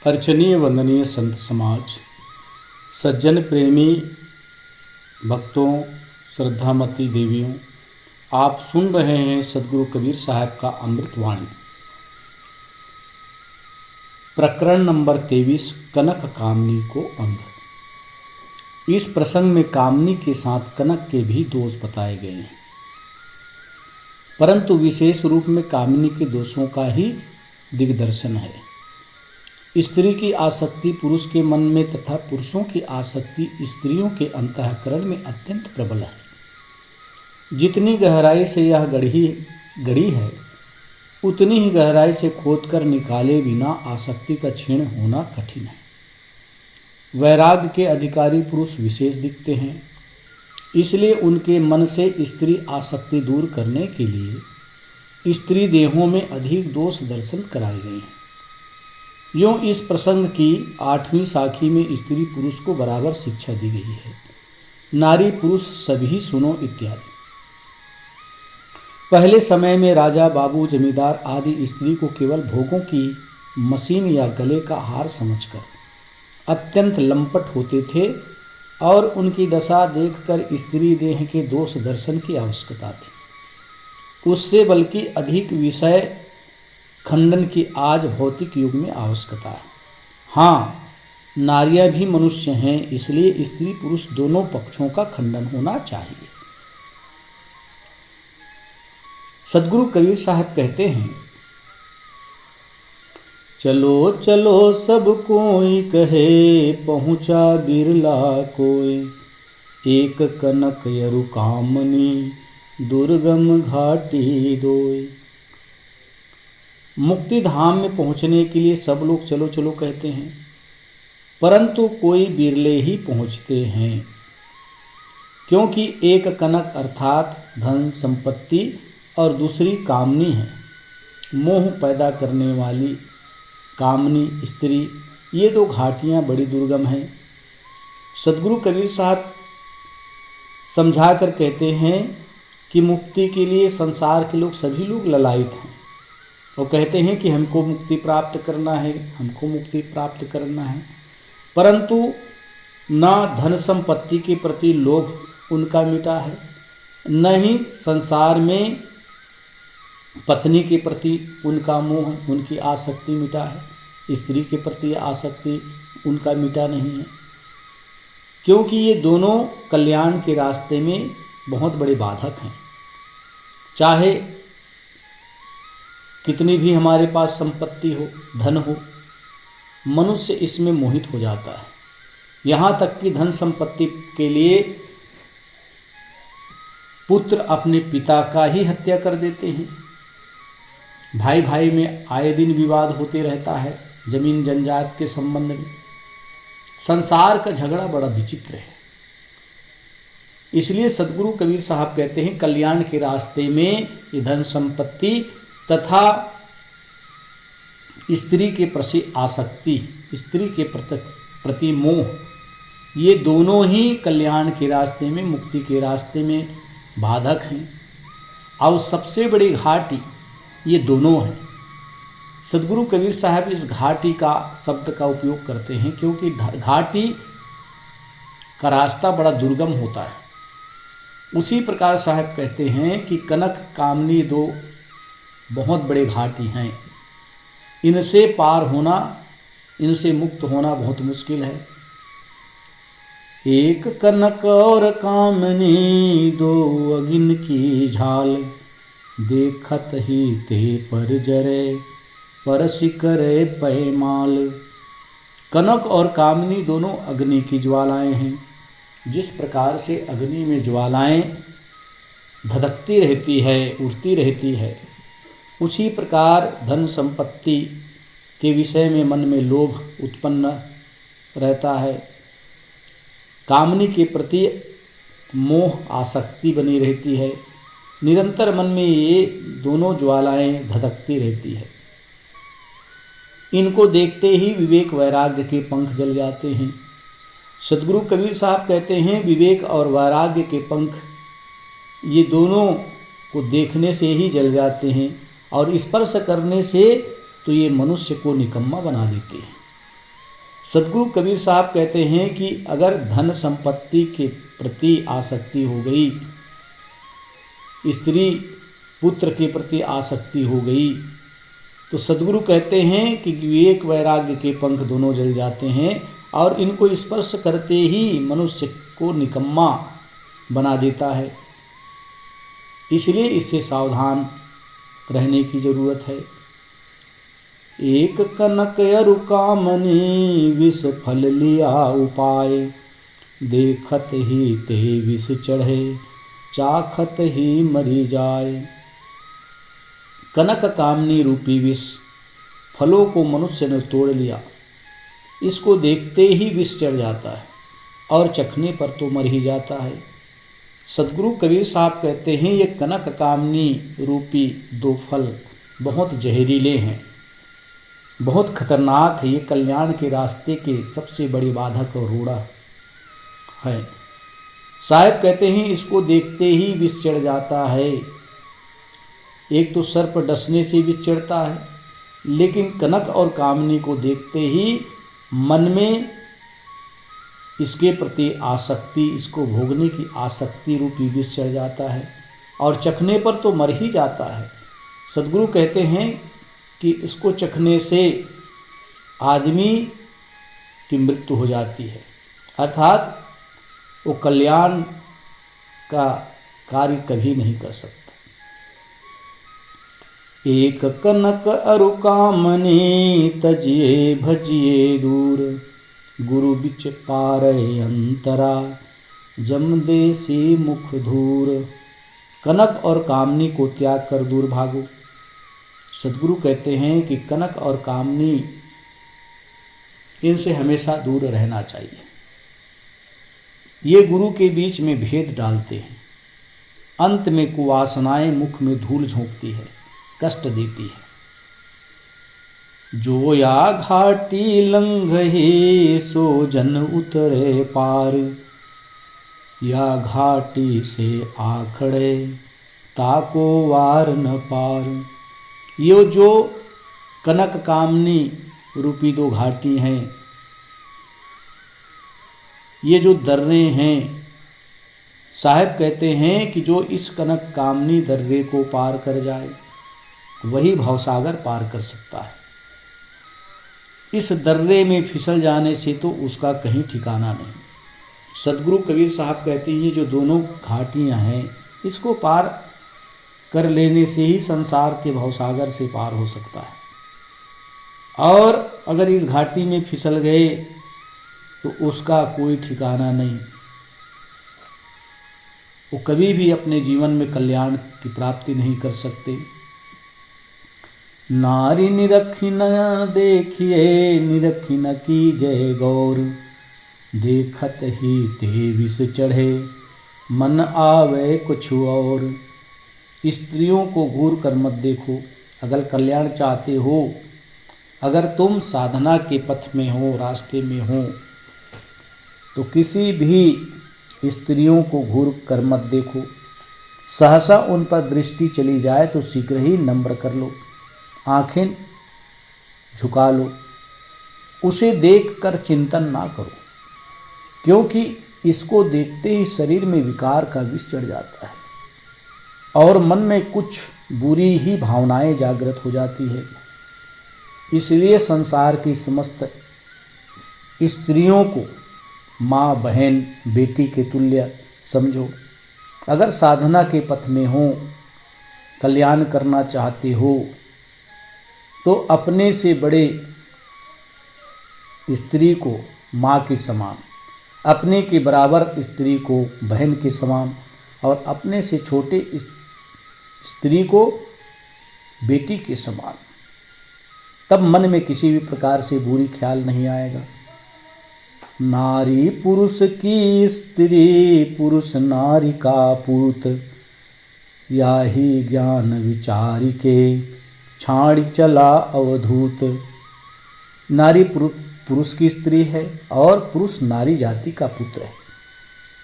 अर्चनीय वंदनीय संत समाज, सज्जन प्रेमी भक्तों, श्रद्धामती देवियों, आप सुन रहे हैं सदगुरु कबीर साहब का अमृतवाणी। प्रकरण नंबर 23, कनक कामनी को अंध। इस प्रसंग में कामनी के साथ कनक के भी दोष बताए गए हैं, परंतु विशेष रूप में कामनी के दोषों का ही दिग्दर्शन है। स्त्री की आसक्ति पुरुष के मन में तथा पुरुषों की आसक्ति स्त्रियों के अंतःकरण में अत्यंत प्रबल है। जितनी गहराई से यह गढ़ी है, उतनी ही गहराई से खोदकर निकाले बिना आसक्ति का क्षीण होना कठिन है। वैराग्य के अधिकारी पुरुष विशेष दिखते हैं, इसलिए उनके मन से स्त्री आसक्ति दूर करने के लिए स्त्री देहों में अधिक दोष दर्शन कराए गए हैं। यूँ इस प्रसंग की 8वीं साखी में स्त्री पुरुष को बराबर शिक्षा दी गई है। नारी पुरुष सभी सुनो इत्यादि। पहले समय में राजा, बाबू, जमींदार आदि स्त्री को केवल भोगों की मशीन या गले का हार समझकर अत्यंत लंपट होते थे और उनकी दशा देखकर स्त्री देह के दोष दर्शन की आवश्यकता थी। उससे बल्कि अधिक विषय खंडन की आज भौतिक युग में आवश्यकता है। हाँ, नारियां भी मनुष्य हैं, इसलिए स्त्री पुरुष दोनों पक्षों का खंडन होना चाहिए। सदगुरु कबीर साहब कहते हैं, चलो चलो सब कोई कहे, पहुँचा बिरला कोई, एक कनक यरु कामनी, दुर्गम घाटी दोय। मुक्ति धाम में पहुंचने के लिए सब लोग चलो चलो कहते हैं, परंतु कोई बिरले ही पहुंचते हैं, क्योंकि एक कनक अर्थात धन संपत्ति और दूसरी कामनी है। मोह पैदा करने वाली कामनी स्त्री, ये दो घाटियां बड़ी दुर्गम हैं। सदगुरु कबीर साहब समझा कर कहते हैं कि मुक्ति के लिए संसार के लोग सभी लोग ललायित हैं। वो कहते हैं कि हमको मुक्ति प्राप्त करना है, हमको मुक्ति प्राप्त करना है, परंतु ना धन संपत्ति के प्रति लोभ उनका मिटा है, न ही संसार में पत्नी के प्रति उनका मोह, उनकी आसक्ति मिटा है। स्त्री के प्रति आसक्ति उनका मिटा नहीं है, क्योंकि ये दोनों कल्याण के रास्ते में बहुत बड़े बाधक हैं। चाहे कितनी भी हमारे पास संपत्ति हो, धन हो, मनुष्य इसमें मोहित हो जाता है। यहाँ तक कि धन संपत्ति के लिए पुत्र अपने पिता का ही हत्या कर देते हैं। भाई भाई में आए दिन विवाद होते रहता है जमीन जंजात के संबंध में। संसार का झगड़ा बड़ा विचित्र है। इसलिए सदगुरु कबीर साहब कहते हैं, कल्याण के रास्ते में ये धन संपत्ति तथा स्त्री के प्रति आसक्ति, स्त्री के प्रति मोह, ये दोनों ही कल्याण के रास्ते में, मुक्ति के रास्ते में बाधक हैं। और सबसे बड़ी घाटी ये दोनों हैं। सदगुरु कबीर साहब इस घाटी का शब्द का उपयोग करते हैं, क्योंकि घाटी का रास्ता बड़ा दुर्गम होता है। उसी प्रकार साहब कहते हैं कि कनक कामनी दो बहुत बड़े घाटी हैं, इनसे पार होना, इनसे मुक्त होना बहुत मुश्किल है। एक कनक और कामनी, दो अगिन की झाल, देखत ही ते पर जरे, परसि करे पैमाल। कनक और कामनी दोनों अग्नि की ज्वालाएं हैं। जिस प्रकार से अग्नि में ज्वालाएं धधकती रहती है, उड़ती रहती है, उसी प्रकार धन संपत्ति के विषय में मन में लोभ उत्पन्न रहता है। कामनी के प्रति मोह, आसक्ति बनी रहती है। निरंतर मन में ये दोनों ज्वालाएं धधकती रहती है। इनको देखते ही विवेक वैराग्य के पंख जल जाते हैं। सदगुरु कबीर साहब कहते हैं, विवेक और वैराग्य के पंख ये दोनों को देखने से ही जल जाते हैं, और स्पर्श करने से तो ये मनुष्य को निकम्मा बना देते हैं। सदगुरु कबीर साहब कहते हैं कि अगर धन संपत्ति के प्रति आसक्ति हो गई, स्त्री पुत्र के प्रति आसक्ति हो गई, तो सदगुरु कहते हैं कि विवेक वैराग्य के पंख दोनों जल जाते हैं और इनको स्पर्श करते ही मनुष्य को निकम्मा बना देता है। इसलिए इससे सावधान रहने की जरूरत है। एक कनक अरु कामनी विष फल लिया उपाय, देखत ही ते विष चढ़े चाखत ही मरी जाए। कनक कामनी रूपी विष फलों को मनुष्य ने तोड़ लिया, इसको देखते ही विष चढ़ जाता है और चखने पर तो मर ही जाता है। सदगुरु कबीर साहब कहते हैं ये कनक कामनी रूपी दो फल बहुत जहरीले हैं, बहुत खतरनाक है। ये कल्याण के रास्ते के सबसे बड़ी बाधक और रूढ़ा है। साहब कहते हैं इसको देखते ही विष चढ़ जाता है। एक तो सर्प डसने से विष चढ़ता है, लेकिन कनक और कामनी को देखते ही मन में इसके प्रति आसक्ति, इसको भोगने की आसक्ति रूपी विष चढ़ जाता है और चखने पर तो मर ही जाता है। सदगुरु कहते हैं कि इसको चखने से आदमी की मृत्यु हो जाती है, अर्थात वो कल्याण का कार्य कभी नहीं कर सकता। एक कनक अरु कामनी तजिए भजिए दूर, गुरु बिच पारे अंतरा जमदेसी मुख धूर। कनक और कामनी को त्याग कर दूर भागो। सदगुरु कहते हैं कि कनक और कामनी इनसे हमेशा दूर रहना चाहिए। ये गुरु के बीच में भेद डालते हैं, अंत में कुवासनाएं मुख में धूल झोंकती है, कष्ट देती है। जो या घाटी लंघे सो जन उतरे पार, या घाटी से आखड़े ताको वार न पार। ये जो कनक कामनी रूपी दो घाटी हैं, ये जो दर्रे हैं, साहब कहते हैं कि जो इस कनक कामनी दर्रे को पार कर जाए वही भवसागर पार कर सकता है। इस दर्रे में फिसल जाने से तो उसका कहीं ठिकाना नहीं। सदगुरु कबीर साहब कहते हैं ये जो दोनों घाटियां हैं, इसको पार कर लेने से ही संसार के भवसागर से पार हो सकता है। और अगर इस घाटी में फिसल गए तो उसका कोई ठिकाना नहीं, वो कभी भी अपने जीवन में कल्याण की प्राप्ति नहीं कर सकते। नारी निरखी न देखिए, निरखी न की जय गौर, देखत ही ते विष चढ़े मन आवे कुछ और। स्त्रियों को घूर कर मत देखो। अगर कल्याण चाहते हो, अगर तुम साधना के पथ में हो, रास्ते में हो, तो किसी भी स्त्रियों को घूर कर मत देखो। सहसा उन पर दृष्टि चली जाए तो शीघ्र ही नम्र कर लो, आंखें झुका लो, उसे देखकर चिंतन ना करो, क्योंकि इसको देखते ही शरीर में विकार का विष चढ़ जाता है और मन में कुछ बुरी ही भावनाएं जागृत हो जाती है। इसलिए संसार की समस्त स्त्रियों को माँ, बहन, बेटी के तुल्य समझो। अगर साधना के पथ में हो, कल्याण करना चाहते हो, तो अपने से बड़े स्त्री को माँ के समान, अपने के बराबर स्त्री को बहन के समान और अपने से छोटे स्त्री को बेटी के समान, तब मन में किसी भी प्रकार से बुरी ख्याल नहीं आएगा। नारी पुरुष की स्त्री, पुरुष नारी का पूत, या ही ज्ञान विचारी के छाड़ी चला अवधूत। नारी पुरुष की स्त्री है और पुरुष नारी जाति का पुत्र है।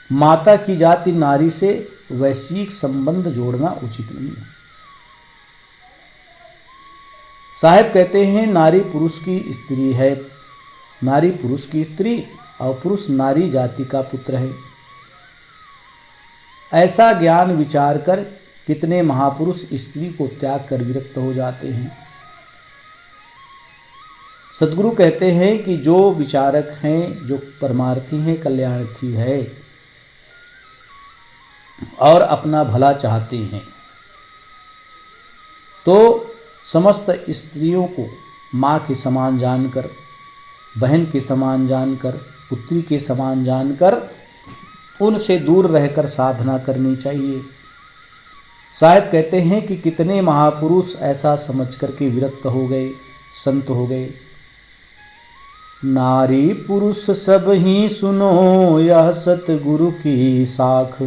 माता की जाति नारी से वैश्विक संबंध जोड़ना उचित नहीं है। साहब कहते हैं नारी पुरुष की स्त्री है, नारी पुरुष की स्त्री और पुरुष नारी जाति का पुत्र है। ऐसा ज्ञान विचार कर कितने महापुरुष स्त्री को त्याग कर विरक्त हो जाते हैं। सद्गुरु कहते हैं कि जो विचारक हैं, जो परमार्थी हैं, कल्याणार्थी है और अपना भला चाहते हैं, तो समस्त स्त्रियों को माँ के समान जानकर, बहन के समान जानकर, पुत्री के समान जानकर उनसे दूर रहकर साधना करनी चाहिए। साहब कहते हैं कि कितने महापुरुष ऐसा समझ कर के विरक्त हो गए, संत हो गए। नारी पुरुष सब ही सुनो, यह सतगुरु की साख,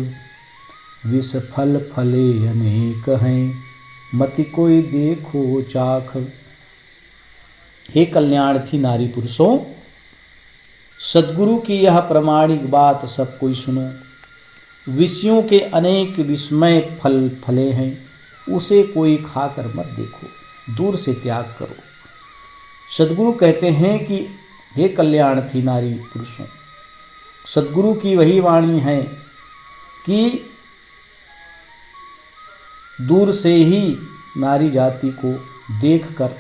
विष फल फले अनेक हैं, मति कोई देखो चाख। हे कल्याणार्थी नारी पुरुषों, सद्गुरु की यह प्रामाणिक बात सब कोई सुनो। विषयों के अनेक विस्मय फल फले हैं, उसे कोई खाकर मत देखो, दूर से त्याग करो। सद्गुरु कहते हैं कि हे कल्याणार्थी नारी पुरुषों, सद्गुरु की वही वाणी है कि दूर से ही नारी जाति को देखकर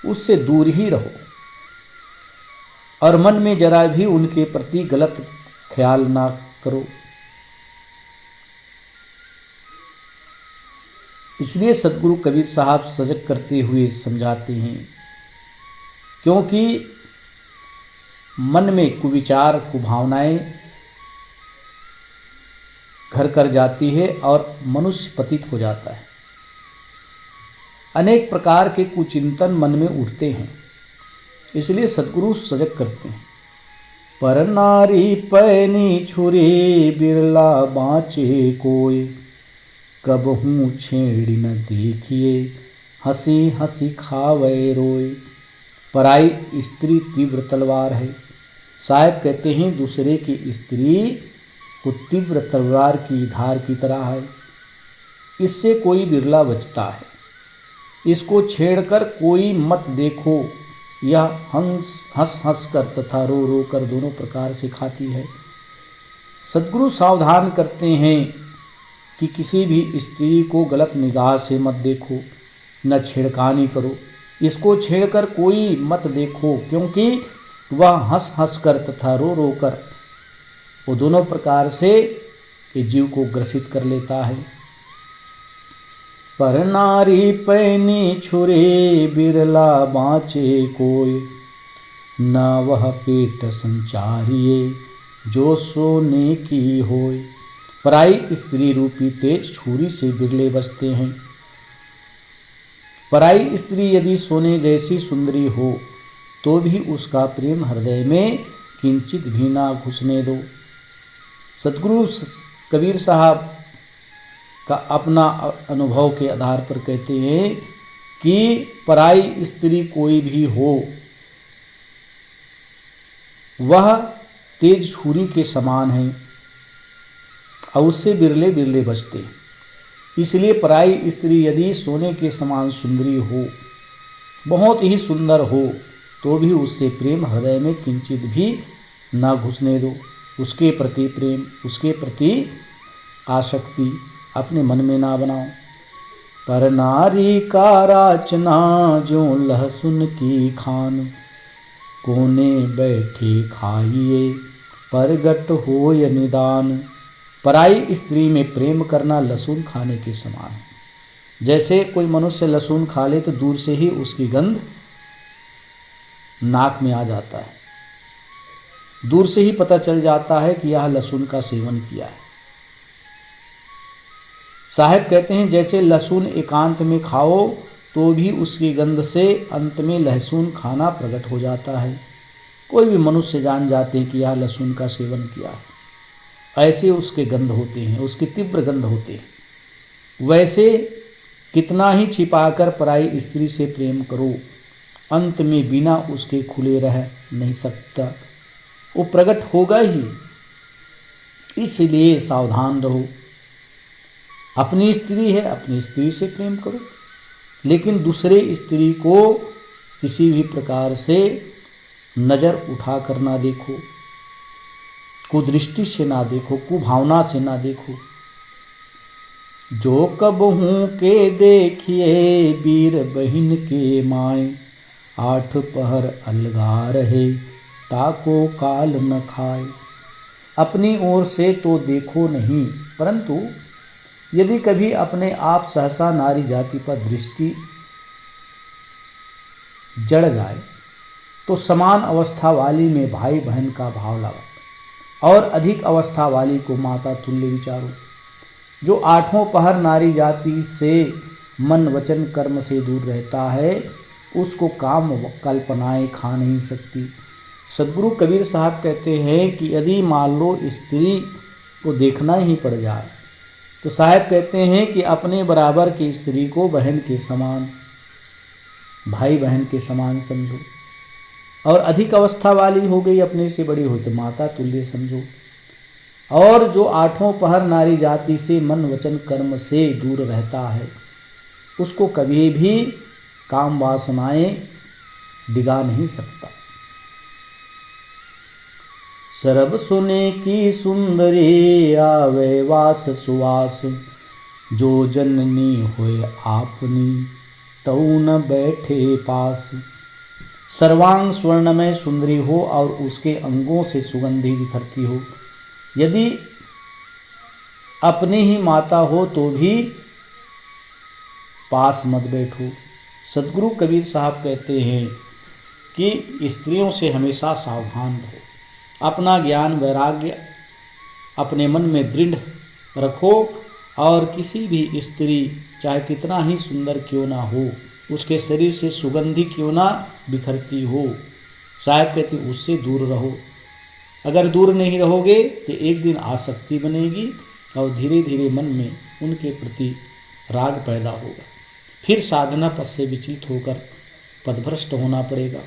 उससे दूर ही रहो और मन में जरा भी उनके प्रति गलत ख्याल ना करो। इसलिए सद्गुरु कबीर साहब सजग करते हुए समझाते हैं, क्योंकि मन में कुविचार कुभावनाएं घर कर जाती है और मनुष्य पतित हो जाता है। अनेक प्रकार के कुचिंतन मन में उठते हैं, इसलिए सद्गुरु सजग करते हैं। पर नारी पैनी छुरी, बिरला बाँचे कोई, कबहू छेड़ी न देखिए, हंसी हंसी खावे रोए। पराई स्त्री तीव्र तलवार है। साहब कहते हैं दूसरे की स्त्री को तीव्र तलवार की धार की तरह है, इससे कोई बिरला बचता है। इसको छेड़कर कोई मत देखो, यह हंस हंस कर तथा रो रो कर दोनों प्रकार से खाती है। सद्गुरु सावधान करते हैं कि किसी भी स्त्री को गलत निगाह से मत देखो, न छेड़खानी करो। इसको छेड़कर कोई मत देखो, क्योंकि वह हंस हंस कर तथा रो रो कर वो दोनों प्रकार से जीव को ग्रसित कर लेता है। पर नारी पैनी छुरे, बिरला बाँचे कोई, न वह पेट संचारिये, जो सोने की होय। पराई स्त्री रूपी तेज छुरी से बिरले बचते हैं। पराई स्त्री यदि सोने जैसी सुंदरी हो तो भी उसका प्रेम हृदय में किंचित भी ना घुसने दो। सद्गुरु कबीर साहब का अपना अनुभव के आधार पर कहते हैं कि पराई स्त्री कोई भी हो, वह तेज छुरी के समान है और उससे बिरले बिरले बचते। इसलिए पराई स्त्री यदि सोने के समान सुंदरी हो, बहुत ही सुंदर हो, तो भी उससे प्रेम हृदय में किंचित भी ना घुसने दो। उसके प्रति प्रेम, उसके प्रति आसक्ति अपने मन में ना बनाओ। पर नारी का राचना, जो लहसुन की खान, कोने बैठे खाइए, परगट होय निदान। पराई स्त्री में प्रेम करना लहसुन खाने के समान है। जैसे कोई मनुष्य लहसुन खा ले तो दूर से ही उसकी गंध नाक में आ जाता है, दूर से ही पता चल जाता है कि यह लहसुन का सेवन किया है। साहब कहते हैं जैसे लहसुन एकांत में खाओ तो भी उसकी गंध से अंत में लहसुन खाना प्रकट हो जाता है। कोई भी मनुष्य जान जाते हैं कि यह लहसुन का सेवन किया है। ऐसे उसके गंध होते हैं, उसके तीव्र गंध होते हैं। वैसे कितना ही छिपाकर पराई स्त्री से प्रेम करो, अंत में बिना उसके खुले रह नहीं सकता, वो प्रकट होगा ही। इसलिए सावधान रहो। अपनी स्त्री है, अपनी स्त्री से प्रेम करो, लेकिन दूसरे स्त्री को किसी भी प्रकार से नज़र उठा कर ना देखो, कुदृष्टि से ना देखो, कुभावना से ना देखो। जो कब हूँ के देखिए वीर बहिन के माए, 8 पहर अलगा रहे ताको काल न खाए। अपनी ओर से तो देखो नहीं, परंतु यदि कभी अपने आप सहसा नारी जाति पर दृष्टि जड़ जाए तो समान अवस्था वाली में भाई बहन का भाव लगाओ और अधिक अवस्था वाली को माता तुल्य विचारो। जो 8 पहर नारी जाति से मन वचन कर्म से दूर रहता है उसको काम कल्पनाएं खा नहीं सकती। सदगुरु कबीर साहब कहते हैं कि यदि मान लो स्त्री को देखना ही पड़ जाए तो साहब कहते हैं कि अपने बराबर की स्त्री को बहन के समान, भाई बहन के समान समझो, और अधिक अवस्था वाली हो गई, अपने से बड़ी हो तो माता तुल्य समझो। और जो 8 पहर नारी जाति से मन वचन कर्म से दूर रहता है उसको कभी भी काम वासनाएं डिगा नहीं सकता। सरब सुने की सुंदरी आवे वास सुवास, जो जननी होए आपनी तऊ न बैठे पास। सर्वांग स्वर्णमय सुंदरी हो और उसके अंगों से सुगंधी बिखरती हो, यदि अपनी ही माता हो तो भी पास मत बैठो। सदगुरु कबीर साहब कहते हैं कि स्त्रियों से हमेशा सावधान रहो, अपना ज्ञान वैराग्य अपने मन में दृढ़ रखो और किसी भी स्त्री चाहे कितना ही सुंदर क्यों ना हो, उसके शरीर से सुगंधी क्यों ना बिखरती हो, साहब कहते उससे दूर रहो। अगर दूर नहीं रहोगे तो एक दिन आसक्ति बनेगी और धीरे धीरे मन में उनके प्रति राग पैदा होगा, फिर साधना पथ से विचलित होकर पथभ्रष्ट होना पड़ेगा।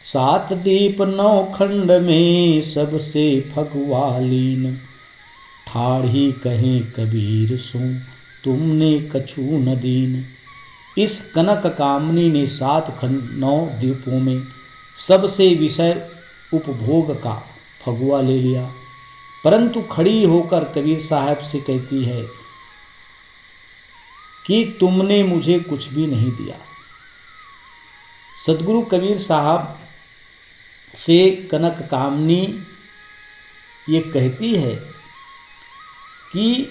7 दीप 9 खंड में सबसे फगवालीन, ठाढ़ी कहें कबीर सो तुमने कछु न दीन। इस कनक कामनी ने 7 खंड 9 द्वीपों में सबसे विषय उपभोग का फगुआ ले लिया, परंतु खड़ी होकर कबीर साहब से कहती है कि तुमने मुझे कुछ भी नहीं दिया। सदगुरु कबीर साहब से कनक कामनी ये कहती है कि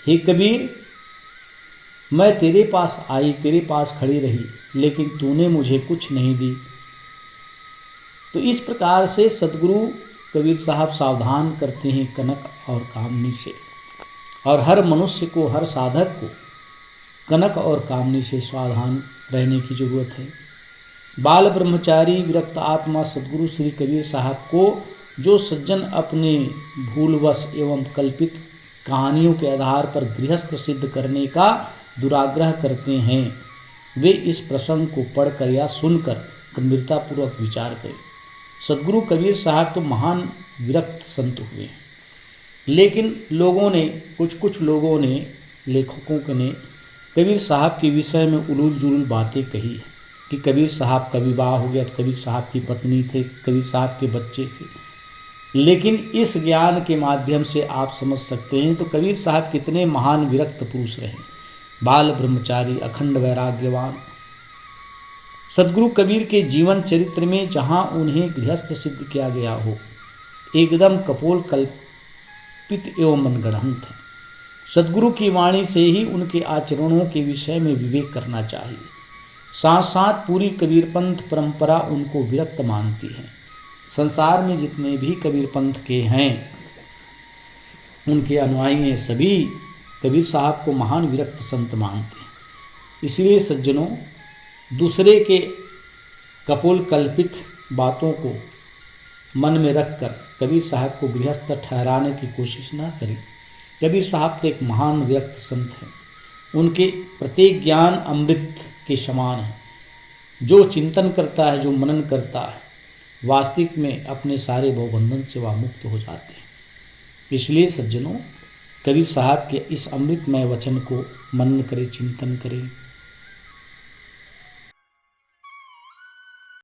हे कबीर, मैं तेरे पास आई, तेरे पास खड़ी रही, लेकिन तूने मुझे कुछ नहीं दी। तो इस प्रकार से सदगुरु कबीर साहब सावधान करते हैं कनक और कामनी से, और हर मनुष्य को, हर साधक को कनक और कामनी से सावधान रहने की जरूरत है। बाल ब्रह्मचारी विरक्त आत्मा सदगुरु श्री कबीर साहब को जो सज्जन अपने भूलवश एवं कल्पित कहानियों के आधार पर गृहस्थ सिद्ध करने का दुराग्रह करते हैं, वे इस प्रसंग को पढ़कर या सुनकर गंभीरतापूर्वक विचार करें। सदगुरु कबीर साहब तो महान विरक्त संत हुए हैं, लेकिन लोगों ने, कुछ लोगों ने, लेखकों ने कबीर साहब के विषय में उलूल जुलूल बातें कही है कि कबीर साहब का विवाह हो गया, तो कबीर साहब की पत्नी थे, कबीर साहब के बच्चे थे। लेकिन इस ज्ञान के माध्यम से आप समझ सकते हैं तो कबीर साहब कितने महान विरक्त पुरुष रहे, बाल ब्रह्मचारी, अखंड वैराग्यवान। सदगुरु कबीर के जीवन चरित्र में जहाँ उन्हें गृहस्थ सिद्ध किया गया हो, एकदम कपोल कल्पित एवं मनगढ़ंत है। सदगुरु की वाणी से ही उनके आचरणों के विषय में विवेक करना चाहिए। साथ साथ पूरी कबीरपंथ परंपरा उनको विरक्त मानती है। संसार में जितने भी कबीरपंथ के हैं उनके अनुयायी हैं, सभी कबीर साहब को महान विरक्त संत मानते हैं। इसलिए सज्जनों, दूसरे के कपोल कल्पित बातों को मन में रखकर कबीर साहब को गृहस्थ ठहराने की कोशिश ना करें। कबीर साहब तो एक महान विरक्त संत हैं, उनके प्रत्येक ज्ञान अमृत के समान है। जो चिंतन करता है, जो मनन करता है, वास्तविक में अपने सारे भवबंधन से वह मुक्त हो जाते हैं। इसलिए सज्जनों, कबीर साहब के इस अमृतमय वचन को मनन करें, चिंतन करें।